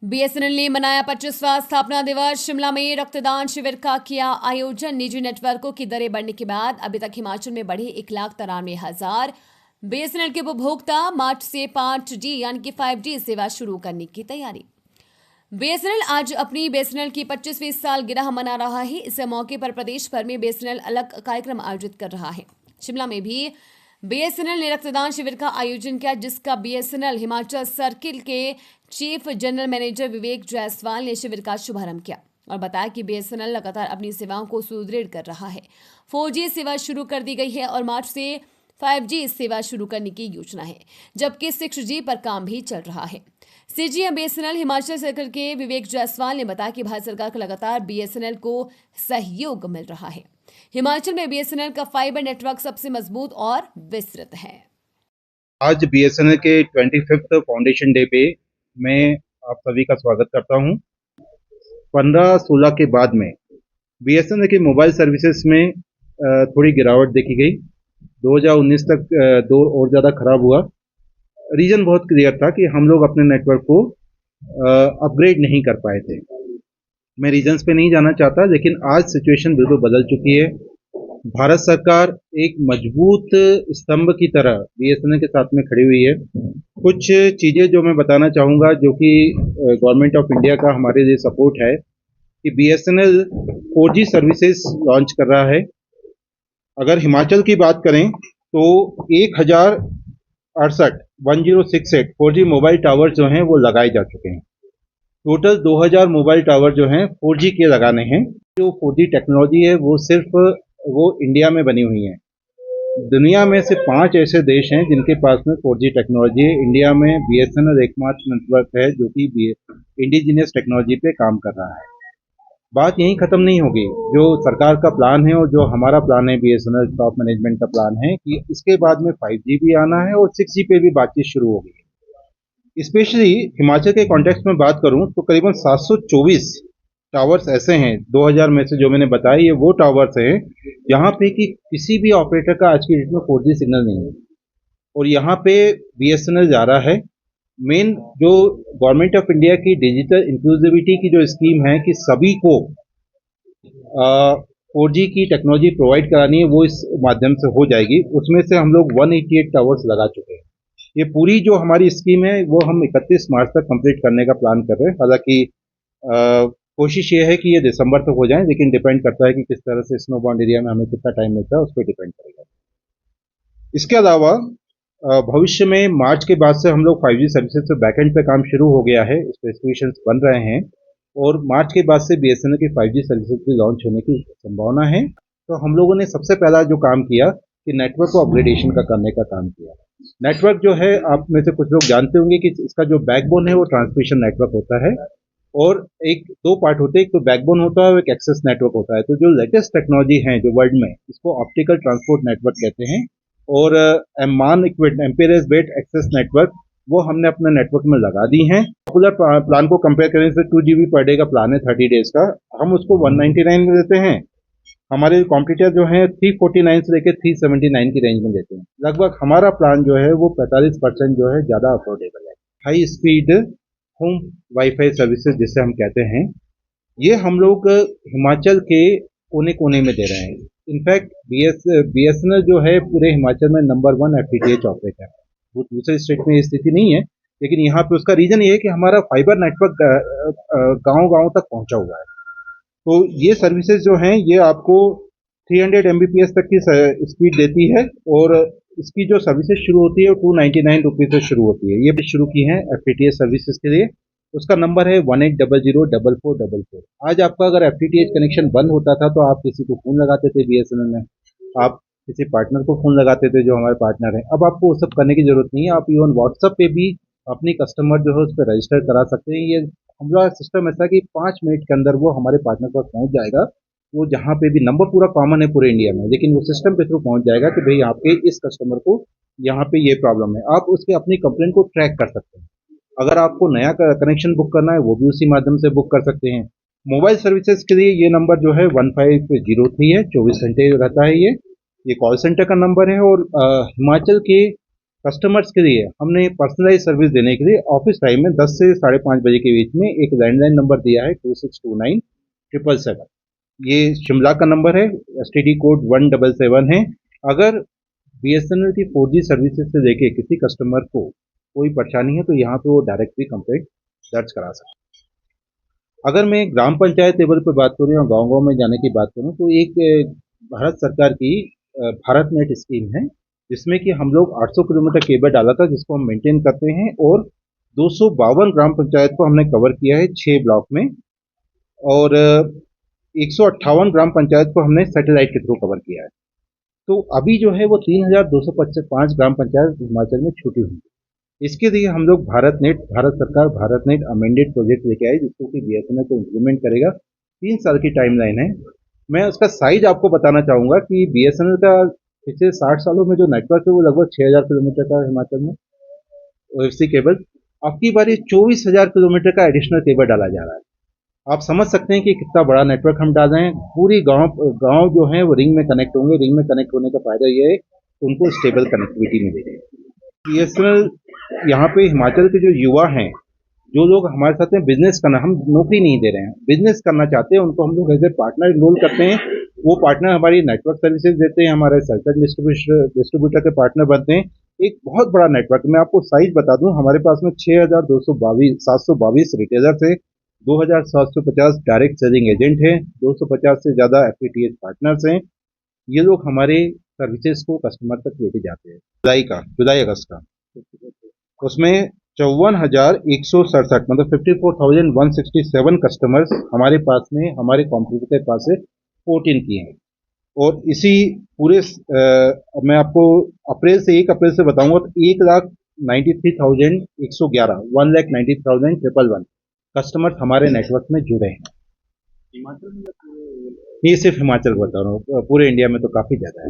BSNL ने मनाया 25वां स्थापना दिवस। शिमला में रक्तदान शिविर का किया आयोजन। निजी नेटवर्कों की दरें बढ़ने के बाद अभी तक हिमाचल में बढ़ी 1,93,000 बीएसएनएल के उपभोक्ता। मार्च से 5G यानी कि 5G सेवा शुरू करने की तैयारी। बीएसएनएल आज अपनी बीएसएनएल की 25वीं सालगिरह मना रहा है। इस मौके पर प्रदेश भर में बीएसएनएल अलग कार्यक्रम आयोजित कर रहा है। शिमला में भी बीएसएनएल ने रक्तदान शिविर का आयोजन किया, जिसका बीएसएनएल हिमाचल सर्किल के चीफ जनरल मैनेजर विवेक जायसवाल ने शिविर का शुभारंभ किया और बताया कि बीएसएनएल लगातार अपनी सेवाओं को सुदृढ़ कर रहा है। 4G सेवा शुरू कर दी गई है और मार्च से 5G सेवा शुरू करने की योजना है, जबकि 6G पर काम भी चल रहा है। सीजीएम बीएसएनएल हिमाचल सर्कल के विवेक जायसवाल ने बताया कि भारत सरकार का लगातार बीएसएनएल को सहयोग मिल रहा है। हिमाचल में बीएसएनएल का फाइबर नेटवर्क सबसे मजबूत और विस्तृत है। आज बीएसएनएल के 25th फाउंडेशन डे पे मैं आप सभी का स्वागत करता हूं। 15-16 के बाद में बीएसएनएल के मोबाइल सर्विसेज में थोड़ी गिरावट देखी गई। 2019 तक दो और ज़्यादा खराब हुआ। रीज़न बहुत क्लियर था कि हम लोग अपने नेटवर्क को अपग्रेड नहीं कर पाए थे। मैं रीजंस पे नहीं जाना चाहता, लेकिन आज सिचुएशन बिल्कुल बदल चुकी है। भारत सरकार एक मजबूत स्तंभ की तरह बीएसएनएल के साथ में खड़ी हुई है। कुछ चीज़ें जो मैं बताना चाहूँगा, जो कि गवर्नमेंट ऑफ इंडिया का हमारे लिए सपोर्ट है, कि बीएसएनएल 4G सर्विसेज लॉन्च कर रहा है। अगर हिमाचल की बात करें तो 1068 4G मोबाइल टावर जो हैं वो लगाए जा चुके हैं। टोटल 2000 मोबाइल टावर जो हैं 4G के लगाने हैं। जो 4G टेक्नोलॉजी है वो सिर्फ इंडिया में बनी हुई है। दुनिया में से 5 ऐसे देश हैं जिनके पास में 4G टेक्नोलॉजी है। इंडिया में बीएसएनएल एकमात्र नेटवर्क है जो कि इंडिजिनियस टेक्नोलॉजी पे काम कर रहा है। बात यहीं खत्म नहीं होगी। जो सरकार का प्लान है और जो हमारा प्लान है, बीएसएनएल टॉप मैनेजमेंट का प्लान है कि इसके बाद में 5G भी आना है और 6G पे भी बातचीत शुरू होगी। स्पेशली हिमाचल के कॉन्टेक्स्ट में बात करूं तो करीबन 724 टावर्स ऐसे हैं 2000 में से जो मैंने बताया, ये वो टावर्स हैं जहां पे कि किसी भी ऑपरेटर का आज की डेट में 4G सिग्नल नहीं है और यहाँ पे बीएसएनएल जा रहा है। मेन जो गवर्नमेंट ऑफ इंडिया की डिजिटल इंक्लूसिविटी की जो स्कीम है कि सभी को 4G की टेक्नोलॉजी प्रोवाइड करानी है, वो इस माध्यम से हो जाएगी। उसमें से हम लोग 188 टावर्स लगा चुके हैं। ये पूरी जो हमारी स्कीम है वो हम 31 मार्च तक कंप्लीट करने का प्लान कर रहे हैं। हालांकि कोशिश ये है कि ये दिसंबर तक हो जाए, लेकिन डिपेंड करता है कि किस तरह से स्नो बाउंड एरिया में हमें कितना टाइम मिलता है, उस पर डिपेंड करेगा। इसके अलावा भविष्य में मार्च के बाद से हम लोग 5G सर्विसेज पे बैकएंड पे काम शुरू हो गया है, स्पेसिफिकेशंस बन रहे हैं और मार्च के बाद से बीएसएनएल की 5G सर्विसेज भी लॉन्च होने की संभावना है। तो हम लोगों ने सबसे पहला जो काम किया कि नेटवर्क को अपग्रेडेशन का करने का काम किया। नेटवर्क जो है, आप में से कुछ लोग जानते होंगे कि इसका जो बैकबोन है वो ट्रांसमिशन नेटवर्क होता है और एक दो पार्ट होते हैं, एक तो बैकबोन होता है और एक एक्सेस नेटवर्क होता है। तो जो लेटेस्ट टेक्नोलॉजी है जो वर्ल्ड में, इसको ऑप्टिकल ट्रांसपोर्ट नेटवर्क कहते हैं और एमान इक्विप्ड एम्पेरेज बेस्ड एक्सेस नेटवर्क वो हमने अपने नेटवर्क में लगा दी हैं। पॉपुलर प्लान को कंपेयर करें तो 2 GB पर डे का प्लान है 30 डेज का, हम उसको 199 में देते हैं। हमारे कॉम्पिटिटर जो हैं 349 से लेकर 379 की रेंज में देते हैं। लगभग हमारा प्लान जो है वो 45% जो है ज़्यादा अफोर्डेबल है। High speed home wifi services जिसे हम कहते हैं, ये हम लोग हिमाचल के कोने कोने में दे रहे हैं। इनफैक्ट बीएसएनएल जो है पूरे हिमाचल में नंबर 1 एफटीटीएच ऑपरेटर है। वो दूसरे स्टेट में ये स्थिति नहीं है, लेकिन यहाँ पे उसका रीजन ये है कि हमारा फाइबर नेटवर्क गांव-गांव तक पहुंचा हुआ है। तो ये सर्विसेज जो हैं ये आपको 300 Mbps तक की स्पीड देती है और इसकी जो सर्विसेज शुरू होती है वो 299 रुपीज से शुरू होती है। ये भी शुरू की है एफटीटीएच सर्विसेज के लिए। उसका नंबर है 1800-4444। आज आपका अगर एफटीटीएच कनेक्शन बंद होता था तो आप किसी को फोन लगाते थे बीएसएनएल में, आप किसी पार्टनर को फोन लगाते थे जो हमारे पार्टनर हैं। अब आपको वो सब करने की जरूरत नहीं है। आप इवन व्हाट्सएप पे भी अपनी कस्टमर जो है उस पर रजिस्टर करा सकते हैं। ये हमारा सिस्टम ऐसा कि 5 मिनट के अंदर वो हमारे पार्टनर पर पहुंच जाएगा। वो जहाँ पे भी, नंबर पूरा कॉमन है पूरे इंडिया में, लेकिन वो सिस्टम के थ्रू पहुंच जाएगा कि भाई आपके इस कस्टमर को यहाँ पे ये प्रॉब्लम है। आप उसके अपनी कंप्लेंट को ट्रैक कर सकते हैं। अगर आपको नया कनेक्शन बुक करना है वो भी उसी माध्यम से बुक कर सकते हैं। मोबाइल सर्विसेज के लिए ये नंबर जो है 1503 है, 24 घंटे रहता है। ये कॉल सेंटर का नंबर है और हिमाचल के कस्टमर्स के लिए हमने पर्सनलाइज सर्विस देने के लिए ऑफिस टाइम में 10 से 5:30 बजे के बीच में एक लैंडलाइन नंबर दिया है 2629 ये शिमला का नंबर है, एसटीडी कोड 177 है। अगर बीएसएनएल की 4G सर्विसेज से लेके किसी कस्टमर को कोई परेशानी है तो यहाँ पे वो डायरेक्टली कंप्लेंट दर्ज करा सकते हैं। अगर मैं ग्राम पंचायत लेवल पे बात करूँ या गांव-गांव में जाने की बात करूँ तो एक भारत सरकार की भारत नेट स्कीम है जिसमें कि हम लोग 800 किलोमीटर केबल डाला था जिसको हम मेंटेन करते हैं और 252 ग्राम पंचायत को हमने कवर किया है 6 ब्लॉक में और 158 ग्राम पंचायत को हमने सैटेलाइट के थ्रू कवर किया है। तो अभी जो है वो 3255 ग्राम पंचायत हिमाचल में छूटी हुई है। इसके लिए हम लोग भारत सरकार भारत नेट अमेंडेड प्रोजेक्ट लेके आई जिसको कि बीएसएनएल को इम्प्लीमेंट करेगा। 3 साल की टाइमलाइन है। मैं उसका साइज आपको बताना चाहूंगा कि बीएसएनएल का पिछले 60 सालों में जो नेटवर्क है वो लगभग 6000 किलोमीटर का है हिमाचल में ओएफसी केबल। अब की बार 24,000 किलोमीटर का एडिशनल केबल डाला जा रहा है। आप समझ सकते हैं कि कितना बड़ा नेटवर्क हम डाल रहे हैं। पूरी गांव जो है वो रिंग में कनेक्ट होंगे। रिंग में कनेक्ट होने का फायदा ये है कि उनको स्टेबल कनेक्टिविटी मिलेगी। बीएसएनएल यहाँ पे हिमाचल के जो युवा हैं, जो लोग हमारे साथ में बिजनेस करना, हम नौकरी नहीं दे रहे हैं, बिजनेस करना चाहते हैं, उनको हम लोग एज ए पार्टनर इनरोल करते हैं। वो पार्टनर हमारी नेटवर्क सर्विसेज देते हैं, हमारे सेल्फर डिस्ट्रीब्यूटर के पार्टनर बनते हैं। एक बहुत बड़ा नेटवर्क, मैं आपको साइज बता दूं, हमारे पास में 722 रिटेलर्स है, 2750 डायरेक्ट सेलिंग एजेंट हैं, 250 से ज्यादा एफटीटीएच पार्टनर्स हैं। ये लोग हमारे सर्विसेज को कस्टमर तक लेके जाते हैं। जुलाई अगस्त का उसमें 54,167 मतलब 54,167 कस्टमर्स हमारे पास में हमारे कॉम्पिटिटर के पास से 14 किए हैं। और इसी पूरे मैं आपको एक अप्रैल से बताऊंगा तो 1,93,111 1,90,111 कस्टमर्स हमारे नेटवर्क में जुड़े हैं। हिमाचल में ये सिर्फ हिमाचल बता रहा हूँ, पूरे इंडिया में तो काफी ज्यादा है।